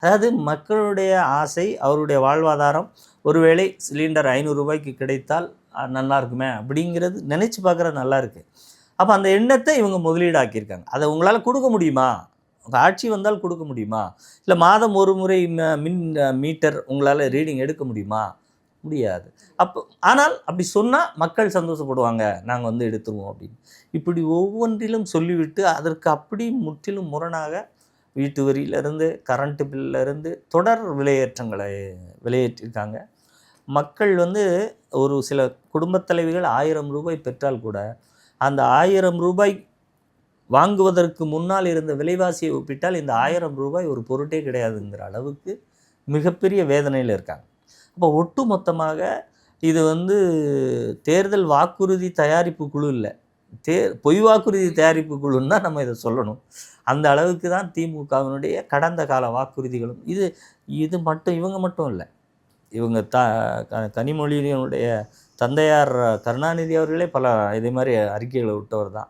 அதாவது மக்களுடைய ஆசை, அவருடைய வாழ்வாதாரம், ஒருவேளை சிலிண்டர் ரூ. 500 கிடைத்தால் நல்லா இருக்குமே அப்படிங்கிறது நினைச்சு பார்க்குறது நல்லா இருக்கு. அப்போ அந்த எண்ணத்தை இவங்க முதலீடாக்கியிருக்காங்க. அதை உங்களால் கொடுக்க முடியுமா? உங்க ஆட்சி வந்தால் கொடுக்க முடியுமா? இல்லை மாதம் ஒரு முறை மின் மீட்டர் உங்களால் ரீடிங் எடுக்க முடியுமா? முடியாது. அப்போ ஆனால் அப்படி சொன்னா மக்கள் சந்தோஷப்படுவாங்க. நாங்க எடுத்துருவோம் அப்படின்னு. இப்படி ஒவ்வொன்றிலும் சொல்லிவிட்டு அதற்கு அப்படி முற்றிலும் முரணாக வீட்டு வரியிலிருந்து, கரண்ட் பில்லிருந்து தொடர் விலையேற்றங்களை விலையேற்றியிருக்காங்க. மக்கள் ஒரு சில குடும்பத் தலைவிகள் ரூ. 1000 பெற்றால் கூட, அந்த ரூ. 1000 வாங்குவதற்கு முன்னால் இருந்த விலைவாசியை ஒப்பிட்டால் இந்த ரூ. 1000 ஒரு பொருட்டே கிடையாதுங்கிற அளவுக்கு மிகப்பெரிய வேதனையில இருக்காங்க. அப்போ ஒட்டுமொத்தமாக இது தேர்தல் வாக்குறுதி தயாரிப்பு குழு இல்ல. பொய் வாக்குறுதி தயாரிப்பு குழுன்னு தான் நம்ம இதை சொல்லணும். அந்த அளவுக்கு தான் திமுகவினுடைய கடந்த கால வாக்குறுதிகளும். இது மட்டும் இவங்க மட்டும் இல்லை. இவங்க கனிமொழியினுடைய தந்தையார் கருணாநிதி அவர்களே பல இதே மாதிரி அறிக்கைகளை விட்டவர் தான்.